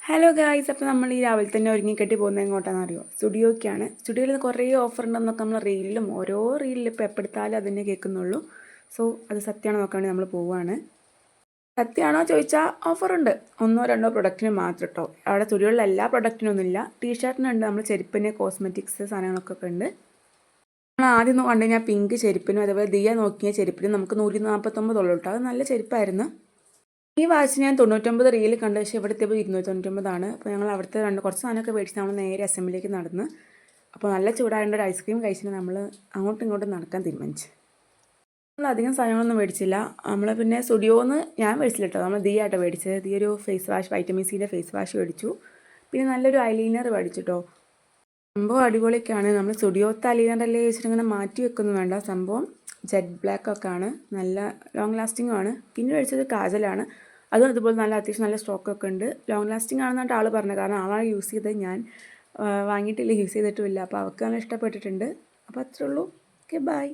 Hello guys, അപ്പോൾ നമ്മൾ ഈ രാവിലെ തന്നെ ഒരുങ്ങിക്കെട്ടി പോകുന്നത് എങ്ങോട്ടാണെന്ന് അറിയോ? സ്റ്റുഡിയോയ്ക്കാണ്. സ്റ്റുഡിയോയിൽ കുറേ ഓഫർ ഉണ്ടെന്നൊക്കെ നമ്മൾ റീലിലും ഓരോ റീലിലും ഇപ്പോൾ എപ്പെടുത്താലും അതിനെ കേൾക്കുന്നുള്ളൂ. സോ അത് സത്യമാണോ നോക്കാൻ വേണ്ടി നമ്മൾ പോവുകയാണ്. സത്യമാണോ ചോദിച്ചാൽ ഓഫറുണ്ട്. ഒന്നോ രണ്ടോ പ്രൊഡക്റ്റിന് മാത്രം കേട്ടോ. അവിടെ സ്റ്റുഡിയോയിൽ എല്ലാ പ്രൊഡക്റ്റിനൊന്നുമില്ല. ടീഷർട്ടിനുണ്ട്, നമ്മൾ ചെരുപ്പിന് കോസ്മെറ്റിക്സ് സാധനങ്ങളൊക്കെ ഉണ്ട്. നമ്മൾ ആദ്യം കണ്ടു കഴിഞ്ഞാൽ പിങ്ക് ചെരുപ്പിനും അതേപോലെ ദിയ നോക്കിയ ചെരുപ്പിനും നമുക്ക് 149 കേട്ടോ. അത് നല്ല ചെരുപ്പായിരുന്നു. ഈ വാച്ച് ഞാൻ 99 റീൽ കണ്ടു, പക്ഷേ ഇവിടെ എത്തിയപ്പോൾ 299. അപ്പോൾ ഞങ്ങൾ അവിടുത്തെ കുറച്ച് സാധനമൊക്കെ മേടിച്ച് നമ്മൾ നേരെ അസംബ്ലിയിലേക്ക് നടന്ന്. അപ്പോൾ നല്ല ചൂടായതുകൊണ്ട് ഒരു ഐസ്ക്രീം കഴിച്ചിട്ട് നമ്മൾ അങ്ങോട്ടും ഇങ്ങോട്ടും നടക്കാൻ തീരുമാനിച്ചു. നമ്മൾ അധികം സാധനങ്ങളൊന്നും മേടിച്ചില്ല. നമ്മൾ പിന്നെ സ്റ്റുഡിയോന്ന് ഞാൻ മേടിച്ചില്ല കേട്ടോ. നമ്മൾ ദിയാട്ടോ മേടിച്ചത്. ദിയ ഒരു ഫേസ് വാഷ്, വൈറ്റമിൻ സിൻ്റെ ഫേസ് വാഷ് മേടിച്ചു. പിന്നെ നല്ലൊരു ഐലൈനർ മേടിച്ചു കേട്ടോ. സംഭവം അടിപൊളിയൊക്കെയാണ്. നമ്മൾ സ്റ്റുഡിയോത്തെ ഐലൈനറല്ലേ വെച്ചിട്ട് ഇങ്ങനെ മാറ്റി വെക്കൊന്നും വേണ്ട. സംഭവം ജെറ്റ് ബ്ലാക്ക് ഒക്കെ ആണ്, നല്ല ലോങ് ലാസ്റ്റിംഗും ആണ്. പിന്നെ മേടിച്ചത് കാജലാണ്. അതും അതുപോലെ നല്ല അത്യാവശ്യം നല്ല സ്റ്റോക്കൊക്കെ ഉണ്ട്. ലോങ് ലാസ്റ്റിംഗ് ആണെന്നിട്ട് ആൾ പറഞ്ഞത്, കാരണം ആളാണ് യൂസ് ചെയ്തത്. ഞാൻ വാങ്ങിയിട്ടില്ല, യൂസ് ചെയ്തിട്ടുമില്ല. അപ്പോൾ അവൾക്ക് നല്ല ഇഷ്ടപ്പെട്ടിട്ടുണ്ട്. അപ്പോൾ അത്രേ ഉള്ളൂ. Okay, by.